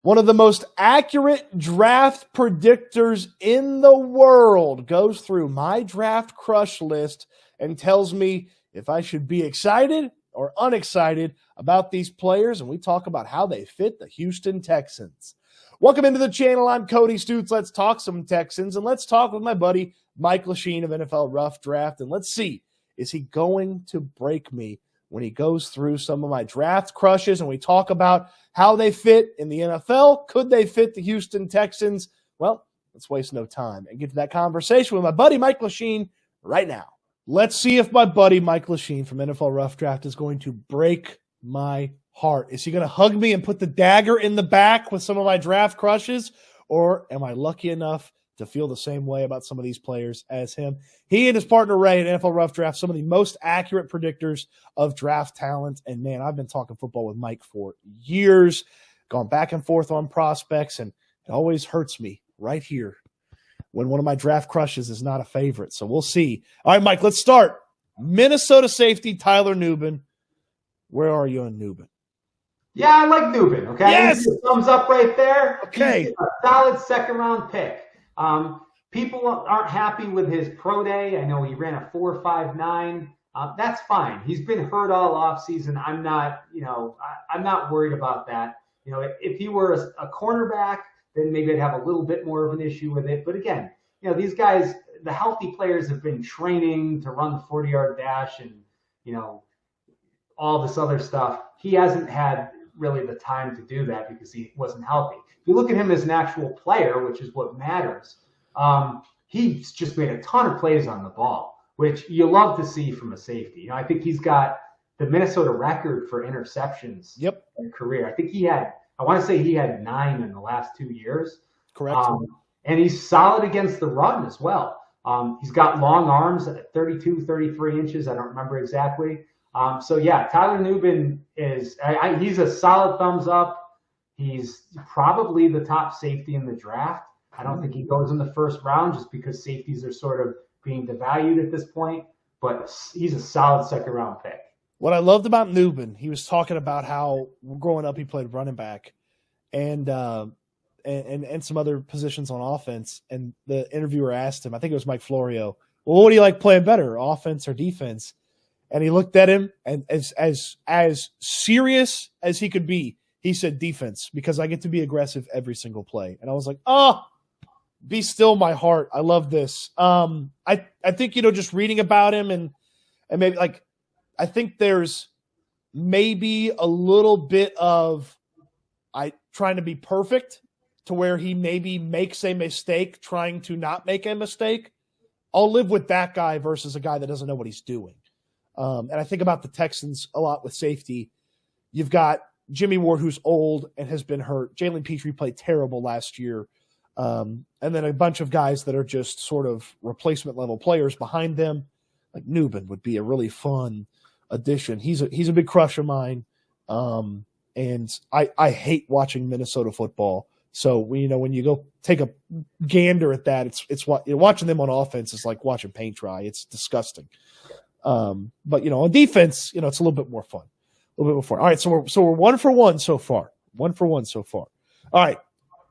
One of the most accurate draft predictors in the world goes through my draft crush list and tells me if I should be excited or unexcited about these players, and we talk about how they fit the Houston Texans. Welcome into the channel. I'm Cody Stoots. Let's talk some Texans, and let's talk with my buddy Mike Luchene of NFL Rough Draft, and let's see, is he going to break me when he goes through some of my draft crushes and we talk about how they fit in the NFL? Could they fit the Houston Texans? Well, let's waste no time and get to that conversation with my buddy Mike Luchene right now. Let's see if my buddy Mike Luchene from NFL Rough Draft is going to break my heart. Is he going to hug me and put the dagger in the back with some of my draft crushes? Or am I lucky enough to feel the same way about some of these players as him? He and his partner Ray at NFL Rough Draft, some of the most accurate predictors of draft talent. And man, I've been talking football with Mike for years, gone back and forth on prospects, and it always hurts me right here when one of my draft crushes is not a favorite. So we'll see. All right, Mike, let's start. Minnesota safety Tyler Nubin. Where are you on Nubin? Yeah, I like Nubin, okay? Yes! Thumbs up right there. Okay. He's a solid second-round pick. People aren't happy with his pro day. I know he ran a 4.59. That's fine. He's been hurt all offseason. I'm not worried about that. You know, if he were a cornerback, then maybe I'd have a little bit more of an issue with it. But again, you know, these guys, the healthy players have been training to run the 40-yard dash and, you know, all this other stuff. He hasn't had really the time to do that because he wasn't healthy. If you look at him as an actual player, which is what matters, he's just made a ton of plays on the ball, which you love to see from a safety. You know, I think he's got the Minnesota record for interceptions in career. I think I want to say he had 9 in the last 2 years. Correct. And he's solid against the run as well. He's got long arms at 32, 33 inches. I don't remember exactly. So yeah, Tyler Nubin he's a solid thumbs up. He's probably the top safety in the draft. I don't think he goes in the first round just because safeties are sort of being devalued at this point, but he's a solid second round pick. What I loved about Nubin, he was talking about how growing up he played running back and some other positions on offense. And the interviewer asked him, I think it was Mike Florio, well, what do you like playing better, offense or defense? And he looked at him, and as serious as he could be, he said defense, because I get to be aggressive every single play. And I was like, oh, be still my heart. I love this. I think, you know, just reading about him and maybe like, I think there's maybe a little bit of trying to be perfect to where he maybe makes a mistake trying to not make a mistake. I'll live with that guy versus a guy that doesn't know what he's doing. And I think about the Texans a lot with safety. You've got Jimmy Ward, who's old and has been hurt. Jalen Petrie played terrible last year. And then a bunch of guys that are just sort of replacement level players behind them. Like Nubin would be a really fun addition. He's a big crush of mine. And I hate watching Minnesota football. So when you go take a gander at that, it's what watching them on offense is like watching paint dry. It's disgusting. But on defense, it's a little bit more fun. All right, so we're 1 for 1 so far. 1 for 1 so far. All right,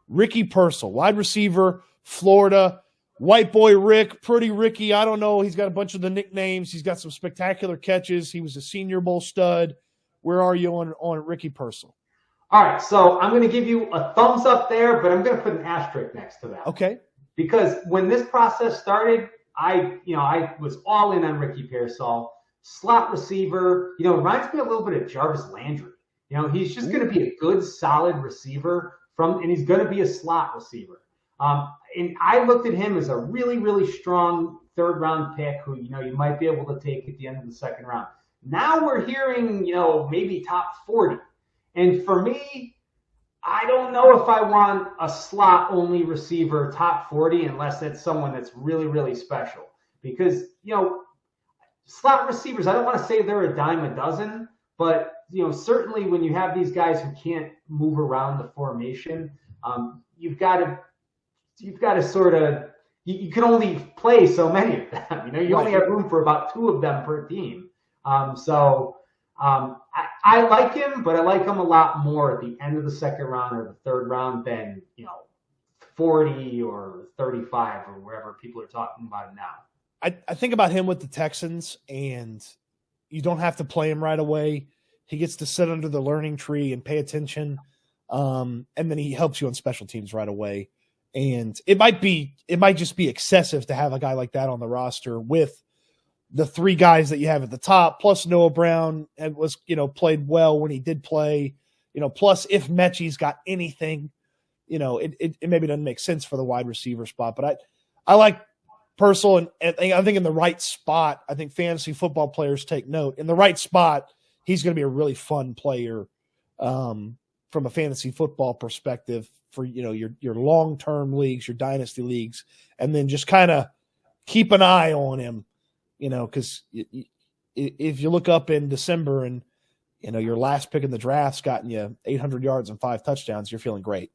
Rickey Purcell, wide receiver, Florida, white boy Rick, pretty Ricky. I don't know. He's got a bunch of the nicknames. He's got some spectacular catches. He was a Senior Bowl stud. Where are you on Rickey Purcell? All right, so I'm going to give you a thumbs up there, but I'm going to put an asterisk next to that. Okay. Because when this process started, I was all in on Rickey Purcell, slot receiver. Reminds me a little bit of Jarvis Landry. He's just going to be a good, solid receiver and he's going to be a slot receiver. And I looked at him as a really, really strong third-round pick who, you might be able to take at the end of the second round. Now we're hearing, maybe top 40. And for me, I don't know if I want a slot-only receiver top 40 unless that's someone that's really, really special. Because, slot receivers, I don't want to say they're a dime a dozen, but, certainly when you have these guys who can't move around the formation, you've got to sort of, you can only play so many of them. You only have room for about 2 of them per team. I like him, but I like him a lot more at the end of the second round or the third round than 40 or 35 or wherever people are talking about him now. I think about him with the Texans, and you don't have to play him right away. He gets to sit under the learning tree and pay attention, and then he helps you on special teams right away. And it might just be excessive to have a guy like that on the roster with the three guys that you have at the top, plus Noah Brown and was played well when he did play. Plus if Mechie's got anything, it maybe doesn't make sense for the wide receiver spot. But I like Purcell, and I think in the right spot, I think fantasy football players take note. In the right spot, he's going to be a really fun player from a fantasy football perspective for your long-term leagues, your dynasty leagues, and then just kind of keep an eye on him, because if you look up in December and your last pick in the draft's gotten you 800 yards and 5 touchdowns, you're feeling great,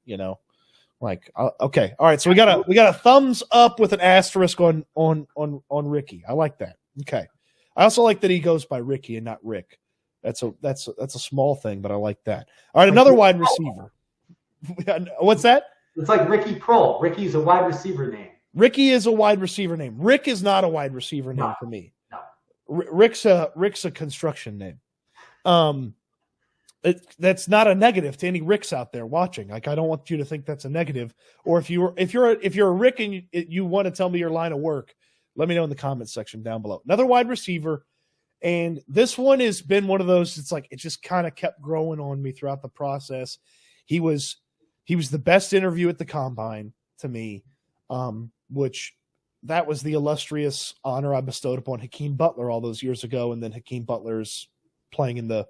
Like, okay, all right. So we got a thumbs up with an asterisk on Rickey. I like that. Okay, I also like that he goes by Rickey and not Rick. That's a small thing, but I like that. All right, another wide receiver. What's that? It's like Ricky Prohl. Ricky's a wide receiver name. Ricky is a wide receiver name. Rick is not a wide receiver name for me. No. Rick's a construction name. That's not a negative to any Ricks out there watching. Like, I don't want you to think that's a negative. Or if you're a Rick and you want to tell me your line of work, let me know in the comments section down below. Another wide receiver, and this one has been one of those. It's like it just kind of kept growing on me throughout the process. He was the best interview at the combine to me, which that was the illustrious honor I bestowed upon Hakeem Butler all those years ago, and then Hakeem Butler's playing in the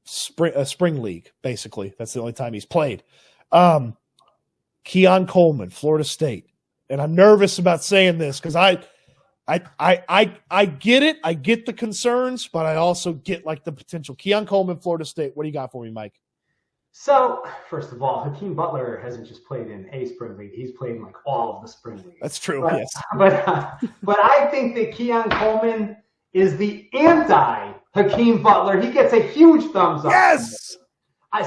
spring league, basically. That's the only time he's played. Keon Coleman, Florida State. And I'm nervous about saying this because I get it. I get the concerns, but I also get like the potential. Keon Coleman, Florida State. What do you got for me, Mike? So, first of all, Hakeem Butler hasn't just played in a spring league. He's played in like all of the spring leagues. That's true, yes. But I think that Keon Coleman is the anti-Hakeem Butler. He gets a huge thumbs up. Yes!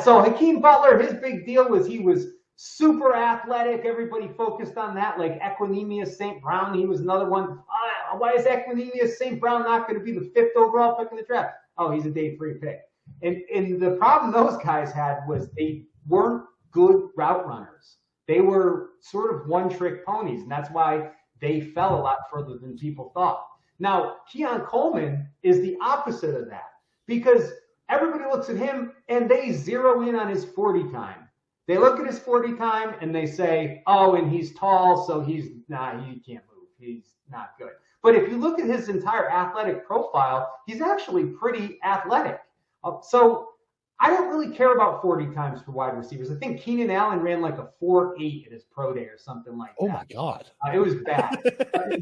So Hakeem Butler, his big deal was he was super athletic. Everybody focused on that, like Equanimeous St. Brown. He was another one. Why is Equanimeous St. Brown not going to be the 5th overall pick in the draft? Oh, he's a day 3 pick. And the problem those guys had was they weren't good route runners. They were sort of one-trick ponies, and that's why they fell a lot further than people thought. Now, Keon Coleman is the opposite of that because everybody looks at him and they zero in on his 40 time. They look at his 40 time and they say, oh, and he's tall, so he can't move. He's not good. But if you look at his entire athletic profile, he's actually pretty athletic. So I don't really care about 40 times for wide receivers. I think Keenan Allen ran like a 4.8 at his pro day or something like that. Oh, my God. It was bad.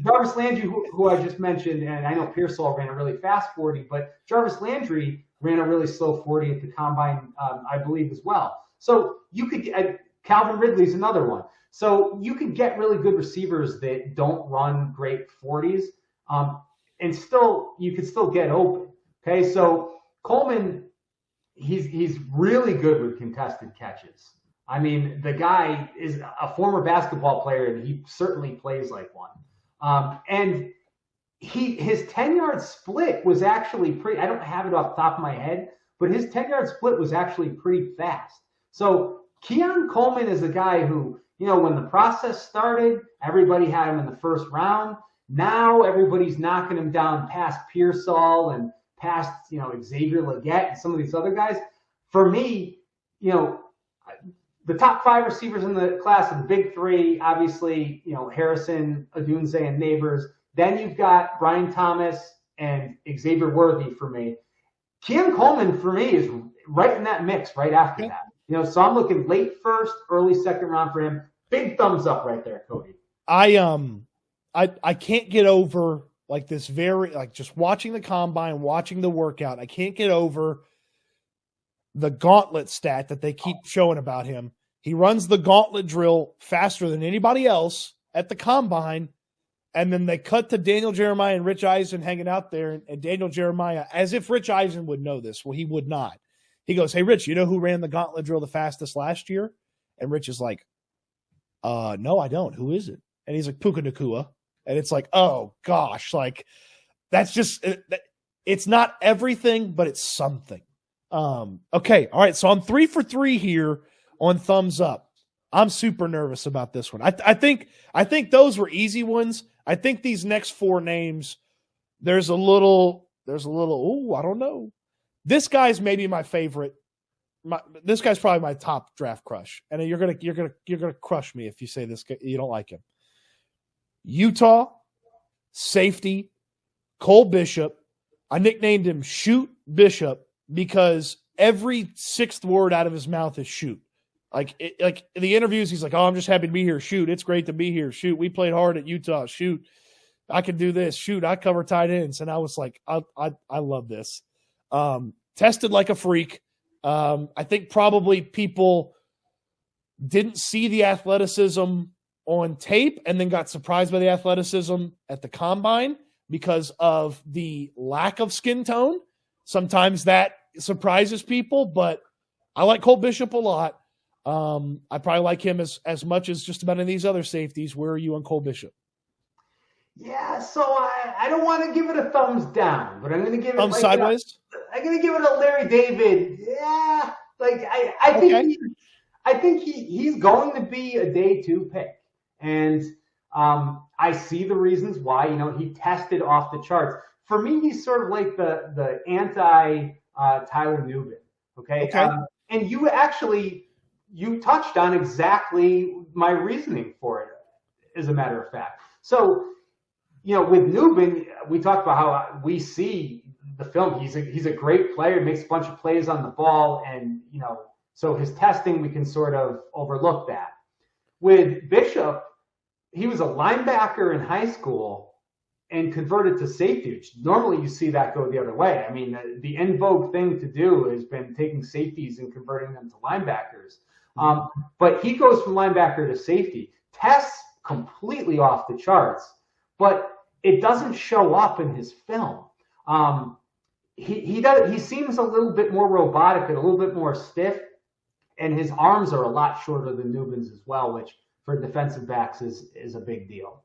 Jarvis Landry, who I just mentioned, and I know Pearsall ran a really fast 40, but Jarvis Landry ran a really slow 40 at the combine, I believe, as well. So you could Calvin Ridley's another one. So you could get really good receivers that don't run great 40s, and you could still get open. Okay, so Coleman, he's really good with contested catches. I mean, the guy is a former basketball player, and he certainly plays like one. And his 10-yard split was actually pretty. I don't have it off the top of my head, but his 10-yard split was actually pretty fast. So Keon Coleman is a guy who, when the process started, everybody had him in the first round. Now everybody's knocking him down past Pearsall and past, Xavier Legette and some of these other guys. For me, the top 5 receivers in the class of the big 3, obviously, Harrison, Odunze, and Neighbors. Then you've got Brian Thomas and Xavier Worthy for me. Keon Coleman, for me, is right in that mix right after that. So I'm looking late first, early second round for him. Big thumbs up right there, Cody. I can't get over like this just watching the combine, watching the workout. I can't get over the gauntlet stat that they keep showing about him. He runs the gauntlet drill faster than anybody else at the combine, And then they cut to Daniel Jeremiah and Rich Eisen hanging out there. And Daniel Jeremiah, as if Rich Eisen would know this. Well, he would not. He goes, hey, Rich, you know who ran the gauntlet drill the fastest last year? And Rich is like, no, I don't. Who is it? And he's like, Puka Nacua. And it's like, oh, gosh. Like, that's just – it's not everything, but it's something. Okay, all right. So I'm 3 for 3 here on thumbs up. I'm super nervous about this one. I think those were easy ones. I think these next 4 names, there's a little, I don't know. This guy's maybe my favorite. This guy's probably my top draft crush. And you're gonna crush me if you say this guy, you don't like him. Utah, safety, Cole Bishop. I nicknamed him Shoot Bishop because every 6th word out of his mouth is shoot. Like in the interviews, he's like, oh, I'm just happy to be here. Shoot, it's great to be here. Shoot, we played hard at Utah. Shoot, I can do this. Shoot, I cover tight ends. And I was like, I love this. Tested like a freak. I think probably people didn't see the athleticism on tape and then got surprised by the athleticism at the combine because of the lack of skin tone. Sometimes that surprises people, but I like Cole Bishop a lot. I probably like him as much as just about any of these other safeties. Where are you on Cole Bishop? Yeah, so I don't want to give it a thumbs down, but I'm going to give it thumbs sideways. I'm going to give it a Larry David. Yeah, like I think he's going to be a day 2 pick, and I see the reasons why. You know, he tested off the charts. For me, he's sort of like the anti Tyler Nubin. Okay. And you touched on exactly my reasoning for it, as a matter of fact. So, you know, with Nubin, we talked about how we see the film. He's a great player, makes a bunch of plays on the ball, and, you know, so his testing, we can sort of overlook that. With Bishop, he was a linebacker in high school and converted to safety, which normally you see that go the other way. I mean, the en vogue thing to do has been taking safeties and converting them to linebackers. But he goes from linebacker to safety, tests completely off the charts, but it doesn't show up in his film. He seems a little bit more robotic and a little bit more stiff, and his arms are a lot shorter than Nubin's as well, which for defensive backs is a big deal.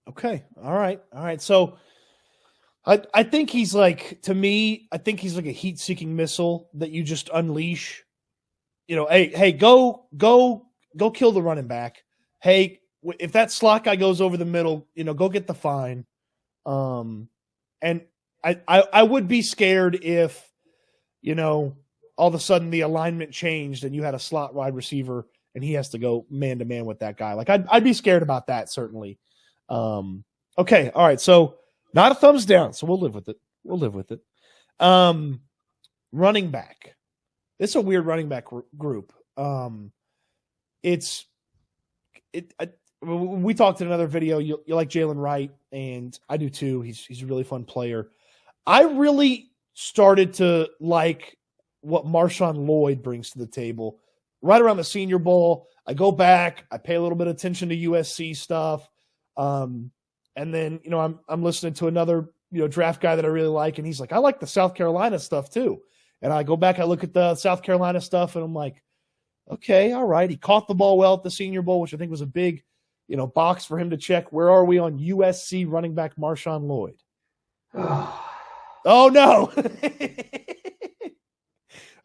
Okay. All right. So I think he's like, to me, I think he's like a heat-seeking missile that you just unleash. You know, hey, go kill the running back. Hey, if that slot guy goes over the middle, you know, go get the fine. And I would be scared if, you know, all of a sudden the alignment changed and you had a slot wide receiver and he has to go man to man with that guy. Like I'd be scared about that, certainly. Okay. All right. So not a thumbs down. So we'll live with it. Running back. It's a weird running back group. We talked in another video. You like Jalen Wright, and I do too. He's a really fun player. I really started to like what Marshawn Lloyd brings to the table. Right around the Senior Bowl, I go back, I pay a little bit of attention to USC stuff, and then you know I'm listening to another draft guy that I really like, and he's like, I like the South Carolina stuff too. And I go back, I look at the South Carolina stuff, and I'm like, okay, all right. He caught the ball well at the Senior Bowl, which I think was a big, box for him to check. Where are we on USC running back Marshawn Lloyd? Oh, no.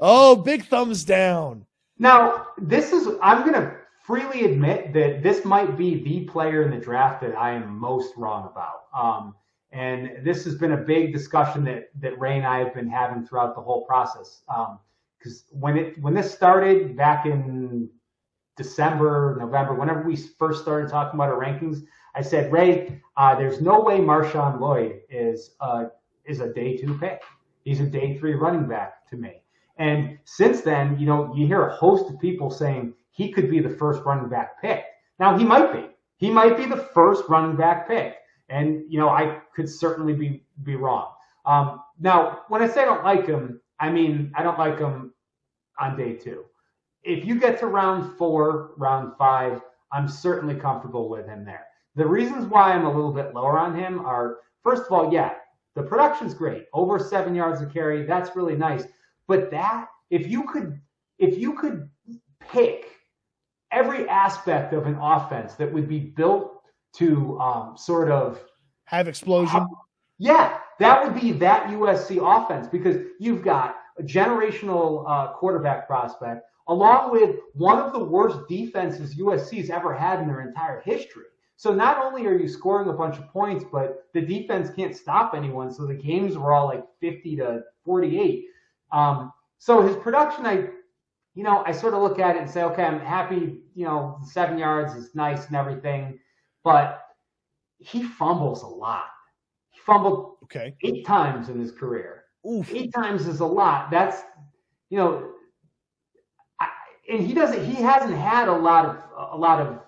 Oh, big thumbs down. Now, I'm going to freely admit that this might be the player in the draft that I am most wrong about. And this has been a big discussion that Ray and I have been having throughout the whole process. Because when this started back in December, November, whenever we first started talking about our rankings, I said, Ray, there's no way Marshawn Lloyd is a day 2 pick. He's a day 3 running back to me. And since then, you hear a host of people saying he could be the first running back pick. Now, he might be. He might be the first running back pick. And, I could certainly be wrong. Now, when I say I don't like him, I mean I don't like him on day 2. If you get to round 4, round 5, I'm certainly comfortable with him there. the reasons why I'm a little bit lower on him are, first of all, yeah, the production's great. Over 7 yards a carry, that's really nice. But that, if you could pick every aspect of an offense that would be built to sort of have explosion. Yeah, that would be that USC offense, because you've got a generational quarterback prospect, along with one of the worst defenses USC's ever had in their entire history. So not only are you scoring a bunch of points, but the defense can't stop anyone. So the games were all like 50-48. So his production, I sort of look at it and say, okay, I'm happy, 7 yards is nice and everything, but he fumbles a lot. He fumbled 8 times in his career. Oof. 8 times is a lot. That's, and he hasn't had a lot of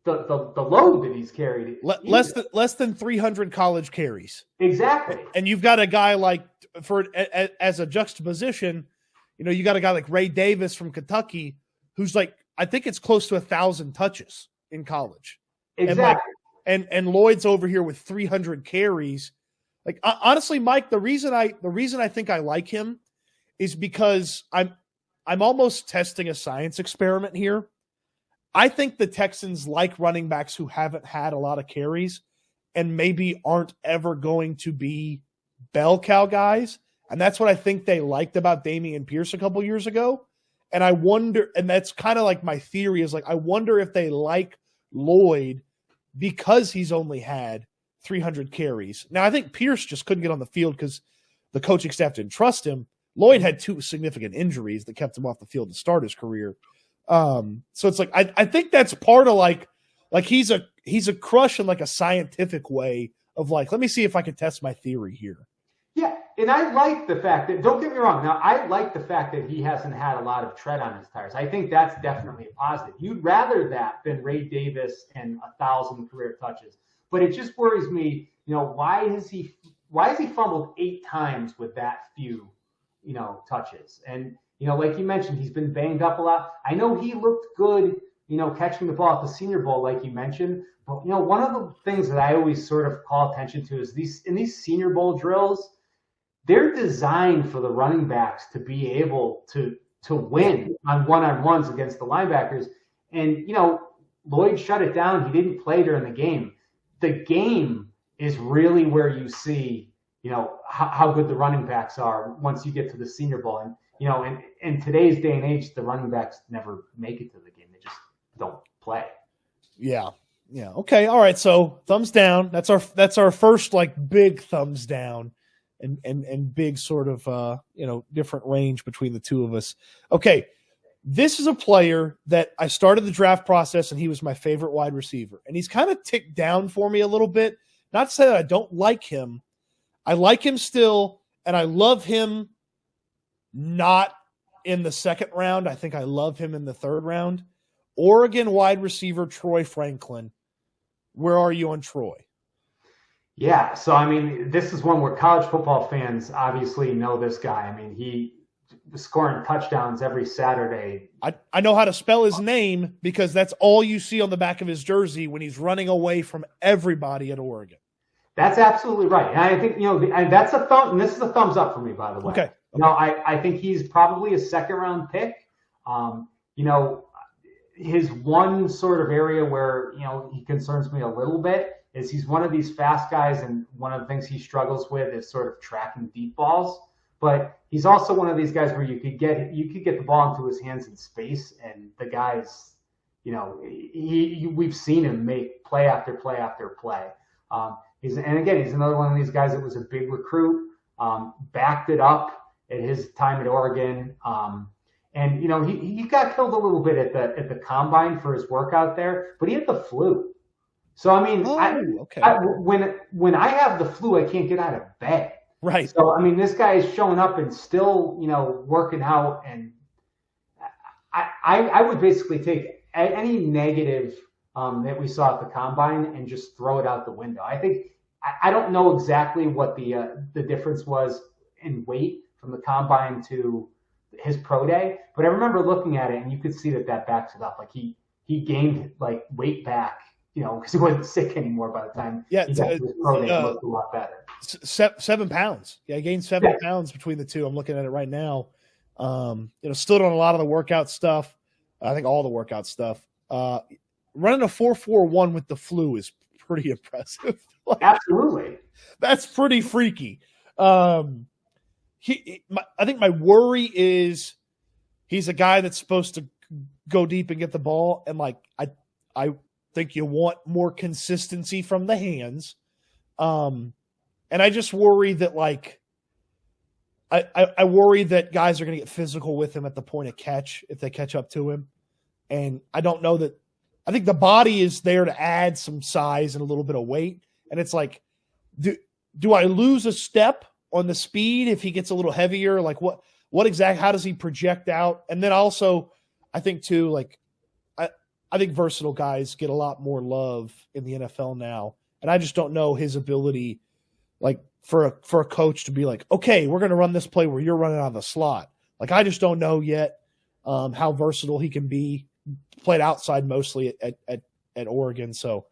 the load that he's carried. Less than 300 college carries. Exactly. And you've got a guy like, as a juxtaposition, you got a guy like Ray Davis from Kentucky, who's like, I think it's close to 1,000 touches in college. Exactly. And Lloyd's over here with 300 carries. Like, honestly, Mike, the reason I think I like him is because I'm almost testing a science experiment here. I think the Texans like running backs who haven't had a lot of carries and maybe aren't ever going to be bell cow guys. And that's what I think they liked about Dameon Pierce a couple years ago. And I wonder, and that's kind of like my theory is like, I wonder if they like Lloyd because he's only had 300 carries. Now, I think Pierce just couldn't get on the field because the coaching staff didn't trust him. Lloyd had 2 significant injuries that kept him off the field to start his career. So it's like, I think that's part of like he's a crush in like a scientific way of like, let me see if I can test my theory here. Yeah. And I like the fact that, don't get me wrong. Now, I like the fact that he hasn't had a lot of tread on his tires. I think that's definitely a positive. You'd rather that than Ray Davis and 1,000 career touches. But it just worries me, why has he fumbled 8 times with that few, touches? And, like you mentioned, he's been banged up a lot. I know he looked good, catching the ball at the Senior Bowl, like you mentioned. But, one of the things that I always sort of call attention to is in these Senior Bowl drills, they're designed for the running backs to be able to win on one-on-ones against the linebackers. And, Lloyd shut it down. He didn't play during the game. The game is really where you see, how good the running backs are once you get to the Senior Bowl. And, in today's day and age, the running backs never make it to the game. They just don't play. Yeah. Yeah. Okay. All right. So thumbs down. That's our first like big thumbs down. And big sort of, different range between the two of us. Okay, this is a player that I started the draft process, and he was my favorite wide receiver. And he's kind of ticked down for me a little bit. Not to say that I don't like him. I like him still, and I love him not in the second round. I think I love him in the third round. Oregon wide receiver Troy Franklin. Where are you on Troy? Yeah, so I mean, this is one where college football fans obviously know this guy. I mean, he was scoring touchdowns every Saturday. I know how to spell his name because that's all you see on the back of his jersey when he's running away from everybody at Oregon. That's absolutely right. And I think, that's a thumb, and this is a thumbs up for me, by the way. Okay. I think he's probably a second-round pick. His one sort of area where, he concerns me a little bit is he's one of these fast guys, and one of the things he struggles with is sort of tracking deep balls. But he's also one of these guys where you could get the ball into his hands in space, and the guy's, we've seen him make play after play after play. He's another one of these guys that was a big recruit, backed it up at his time at Oregon. And he got killed a little bit at the combine for his work out there, but he had the flu. So I mean, when I have the flu, I can't get out of bed. Right. So I mean, this guy is showing up and still, working out. And I would basically take any negative that we saw at the combine and just throw it out the window. I think I don't know exactly what the difference was in weight from the combine to his pro day, but I remember looking at it and you could see that backs it up. Like he gained like weight back because he wasn't sick anymore by the time he got to his pro day. He looked a lot better. 7 pounds. Yeah, he gained 7 pounds between the two. I'm looking at it right now. Still doing a lot of the workout stuff. I think all the workout stuff. Running a 4.41 with the flu is pretty impressive. Absolutely. That's pretty freaky. I think my worry is he's a guy that's supposed to go deep and get the ball. And I think you want more consistency from the hands. And I just worry that I worry that guys are going to get physical with him at the point of catch if they catch up to him. And I don't know that – I think the body is there to add some size and a little bit of weight. And it's like, do I lose a step on the speed if he gets a little heavier? Like what exactly – how does he project out? And then also I think too, I think versatile guys get a lot more love in the NFL now. And I just don't know his ability for a coach to be like, okay, we're going to run this play where you're running on the slot. I just don't know yet how versatile he can be. Played outside mostly at Oregon. So,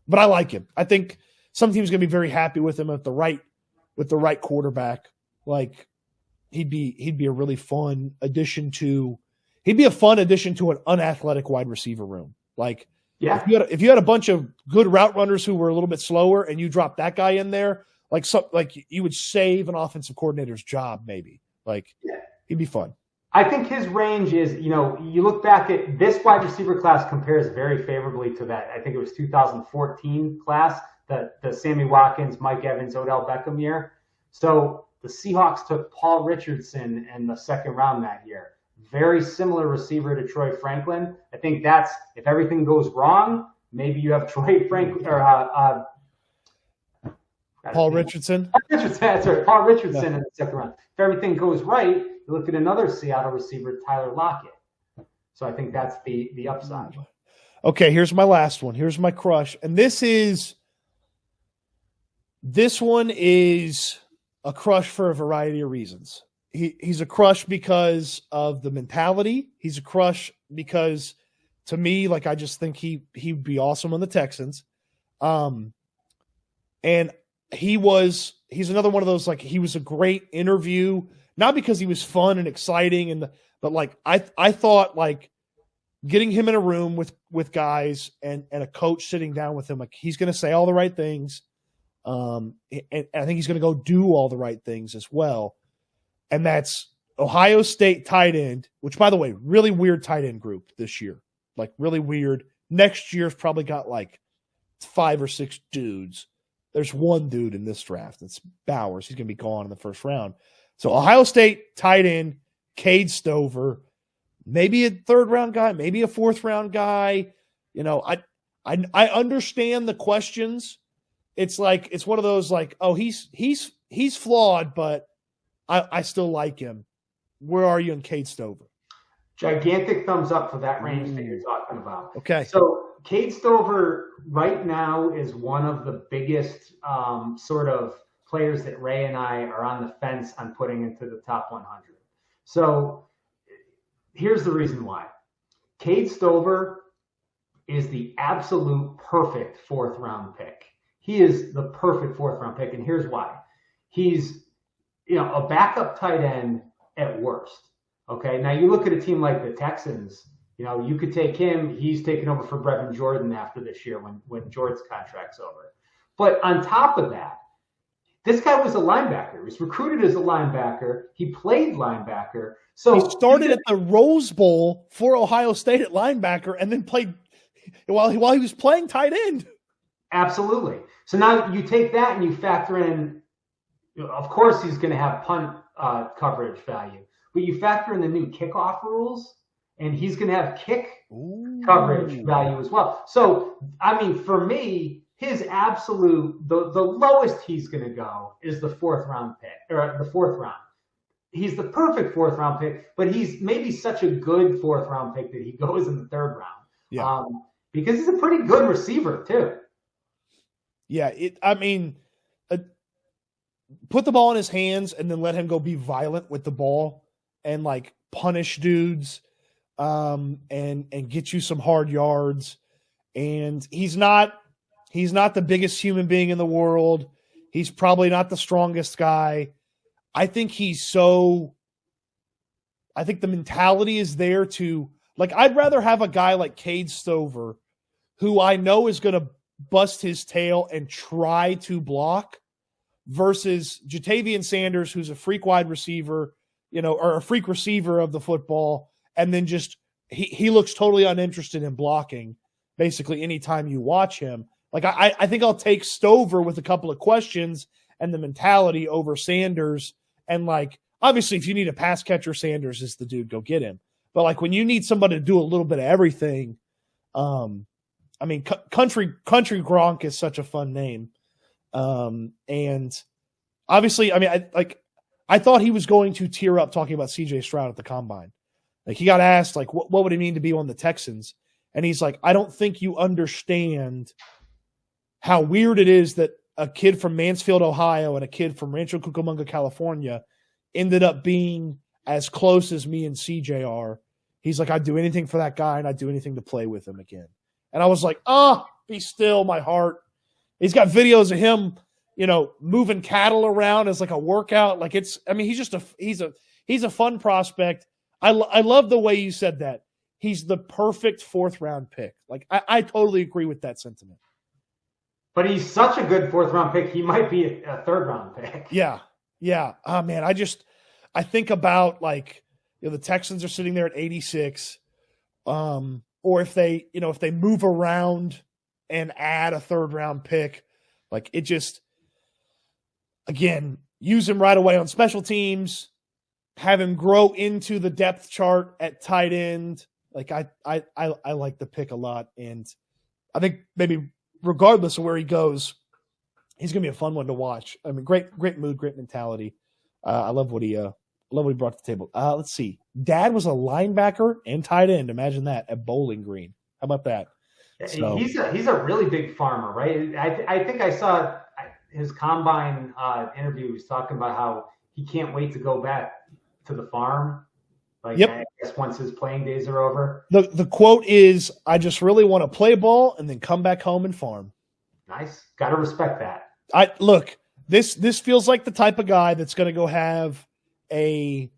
but I like him. I think some team's going to be very happy with him with the right quarterback. He'd be a really fun addition to an unathletic wide receiver room. If you had a bunch of good route runners who were a little bit slower and you dropped that guy in there, you would save an offensive coordinator's job, maybe. He'd be fun. I think his range is, you look back at this wide receiver class compares very favorably to that. I think it was 2014 class, the Sammy Watkins, Mike Evans, Odell Beckham year. So the Seahawks took Paul Richardson in the second round that year. Very similar receiver to Troy Franklin. I think that's, if everything goes wrong, maybe you have Troy Franklin or Paul Richardson. That's right. Paul Richardson in the second round. If everything goes right, you look at another Seattle receiver, Tyler Lockett. So I think that's the upside. Okay, here's my last one. Here's my crush. And this one is a crush for a variety of reasons. He's a crush because of the mentality. He's a crush because, to me, I just think he'd be awesome on the Texans. And he's another one of those, he was a great interview, not because he was fun and exciting, but I thought getting him in a room with guys and a coach sitting down with him, he's going to say all the right things. And I think he's going to go do all the right things as well. And that's Ohio State tight end, which, by the way, really weird tight end group this year. Really weird. Next year's probably got 5 or 6 dudes. There's one dude in this draft. It's Bowers. He's going to be gone in the first round. So Ohio State tight end, Cade Stover, maybe a 3rd-round guy, maybe a 4th-round guy. I understand the questions. It's it's one of those oh, he's flawed, but I still like him. Where are you in Cade Stover? Gigantic thumbs up for that range that you're talking about. Okay. So Cade Stover right now is one of the biggest sort of players that Ray and I are on the fence on putting into the top 100. So here's the reason why. Cade Stover is the absolute perfect 4th-round pick. He is the perfect 4th-round pick, and here's why. He's a backup tight end at worst. Okay, now you look at a team like the Texans, you could take him. He's taking over for Brevin Jordan after this year when Jordan's contract's over. But on top of that, this guy was a linebacker. He was recruited as a linebacker. He played linebacker. So he started at the Rose Bowl for Ohio State at linebacker and then played while he was playing tight end. Absolutely. So now you take that and you factor in, of course, he's going to have punt coverage value. But you factor in the new kickoff rules, and he's going to have kick coverage value as well. So, for me, his absolute, the lowest he's going to go is the 4th-round pick, or the 4th round. He's the perfect 4th-round pick, but he's maybe such a good 4th-round pick that he goes in the 3rd round. Yeah. Because he's a pretty good receiver, too. Yeah, put the ball in his hands and then let him go be violent with the ball and punish dudes and get you some hard yards and he's not the biggest human being in the world. He's probably not the strongest guy. I think the mentality is there to, like, I'd rather have a guy like Cade Stover, who I know is going to bust his tail and try to block, versus Jatavian Sanders, who's a freak wide receiver, or a freak receiver of the football, and then just he looks totally uninterested in blocking basically anytime you watch him. Like, I think I'll take Stover with a couple of questions and the mentality over Sanders. And, like, obviously, if you need a pass catcher, Sanders is the dude. Go get him. But, like, when you need somebody to do a little bit of everything, Country Gronk is such a fun name. And obviously, I thought he was going to tear up talking about C.J. Stroud at the Combine. Like, he got asked, like, what would it mean to be on the Texans? And he's like, I don't think you understand how weird it is that a kid from Mansfield, Ohio, and a kid from Rancho Cucamonga, California, ended up being as close as me and CJ are. He's like, I'd do anything for that guy, and I'd do anything to play with him again. And I was like, be still, my heart. He's got videos of him, moving cattle around as like a workout. Like, he's a fun prospect. I love the way you said that. He's the perfect 4th round pick. Like, I totally agree with that sentiment. But he's such a good 4th round pick. He might be a 3rd round pick. Yeah. Oh man, I think about, like, the Texans are sitting there at 86. Or if they move around and add a 3rd round pick, like, it just, again, use him right away on special teams, have him grow into the depth chart at tight end. Like, I like the pick a lot. And I think maybe regardless of where he goes, he's going to be a fun one to watch. I mean, great mood, great mentality. I love what he brought to the table. Let's see. Dad was a linebacker and tight end. Imagine that, at Bowling Green. How about that? So, he's a really big farmer, right? I think I saw his Combine interview. He was talking about how he can't wait to go back to the farm. Like, yep. I guess once his playing days are over. The quote is, I just really want to play ball and then come back home and farm. Nice. Got to respect that. This feels like the type of guy that's going to go have a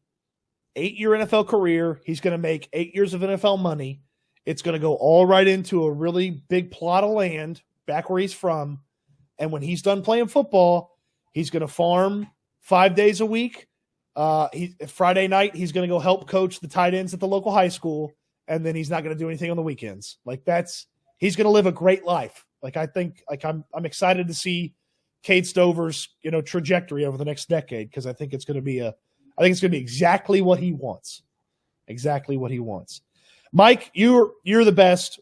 8-year NFL career. He's going to make 8 years of NFL money. It's going to go all right into a really big plot of land back where he's from. And when he's done playing football, he's going to farm 5 days a week. Friday night, he's going to go help coach the tight ends at the local high school. And then he's not going to do anything on the weekends. Like, he's going to live a great life. Like, I think, like, I'm excited to see Cade Stover's, trajectory over the next decade. Cause I think it's going to be exactly what he wants. Exactly what he wants. Mike, you're the best.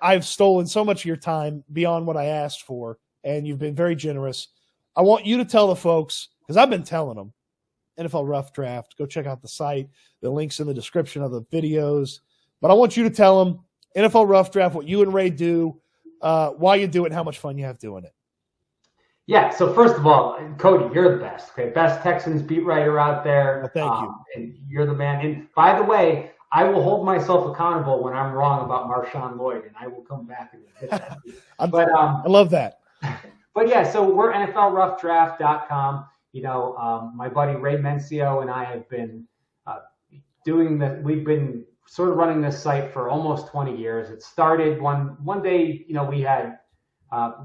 I've stolen so much of your time beyond what I asked for, and you've been very generous. I want you to tell the folks, because I've been telling them, NFL Rough Draft, go check out the site. The link's in the description of the videos. But I want you to tell them, NFL Rough Draft, what you and Ray do, why you do it, and how much fun you have doing it. Yeah, so first of all, Cody, you're the best. Okay, best Texans beat writer out there. Well, thank you. And you're the man. And by the way, I will hold myself accountable when I'm wrong about Marshawn Lloyd, and I will come back and hit that. I love that. But yeah, so we're NFLRoughDraft.com. My buddy Ray Mencio and I have been doing this. We've been sort of running this site for almost 20 years. It started one day,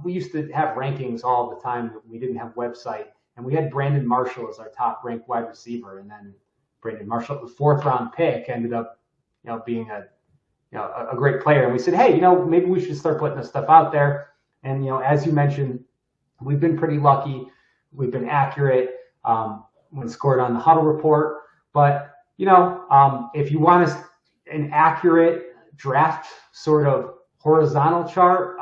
we used to have rankings all the time. We didn't have a website, and we had Brandon Marshall as our top ranked wide receiver. And then Brandon Marshall, the 4th round pick, ended up, being a great player. And we said, hey, maybe we should start putting this stuff out there. And, as you mentioned, we've been pretty lucky. We've been accurate when scored on the huddle report. But, if you want an accurate draft sort of horizontal chart,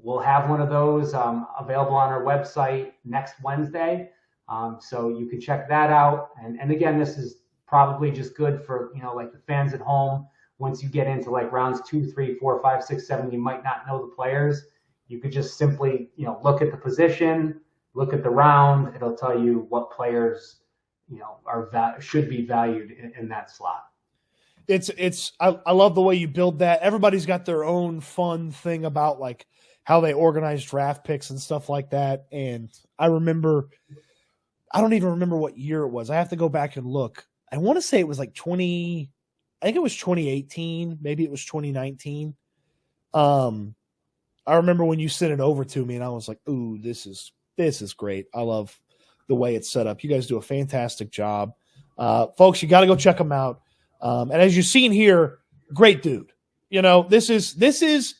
we'll have one of those available on our website next Wednesday. So you can check that out. And again, this is probably just good for, like the fans at home. Once you get into like rounds 2, 3, 4, 5, 6, 7, you might not know the players. You could just simply, look at the position, look at the round. It'll tell you what players, should be valued in that slot. I love the way you build that. Everybody's got their own fun thing about like how they organize draft picks and stuff like that. And I don't even remember what year it was. I have to go back and look. I want to say it was like I think it was 2018. Maybe it was 2019. I remember when you sent it over to me and I was like, ooh, this is great. I love the way it's set up. You guys do a fantastic job. Folks, you got to go check them out. And as you've seen here, great dude. You know, this is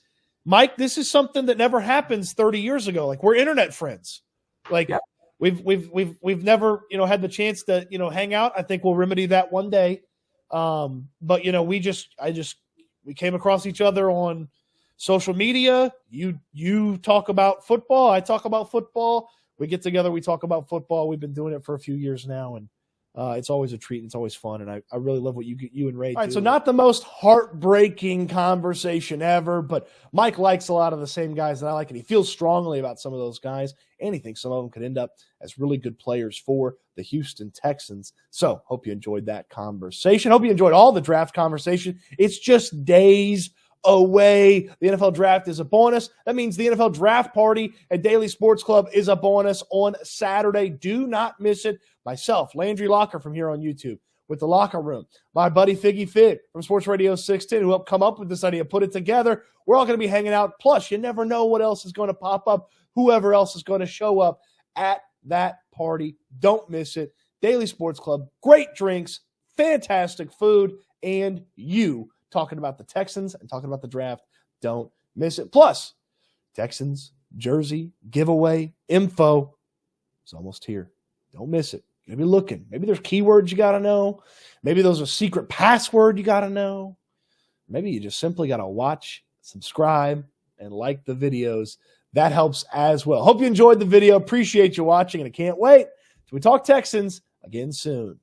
Mike. This is something that never happens 30 years ago. Like, we're internet friends. Like, yep. We've never, had the chance to, hang out. I think we'll remedy that one day. But we came across each other on social media. You talk about football. I talk about football. We get together. We talk about football. We've been doing it for a few years now, and it's always a treat. And it's always fun, and I really love what you and Ray do. All right, so not the most heartbreaking conversation ever, but Mike likes a lot of the same guys that I like, and he feels strongly about some of those guys, and he thinks some of them could end up as really good players for the Houston Texans. So hope you enjoyed that conversation. Hope you enjoyed all the draft conversation. It's just days away. The NFL draft is upon us. That means the NFL draft party at Daley Sports Club is upon us on Saturday. Do not miss it. Myself, Landry Locker from here on YouTube with the Locker Room. My buddy Figgy Fig from Sports Radio 610 who helped come up with this idea, put it together. We're all going to be hanging out. Plus, you never know what else is going to pop up, whoever else is going to show up at that party. Don't miss it. Daley Sports Club, great drinks, fantastic food, and you talking about the Texans and talking about the draft. Don't miss it. Plus, Texans jersey giveaway info is almost here. Don't miss it. You're going to be looking. Maybe there's keywords you got to know. Maybe there's a secret password you got to know. Maybe you just simply got to watch, subscribe, and like the videos. That helps as well. Hope you enjoyed the video. Appreciate you watching, and I can't wait till we talk Texans again soon.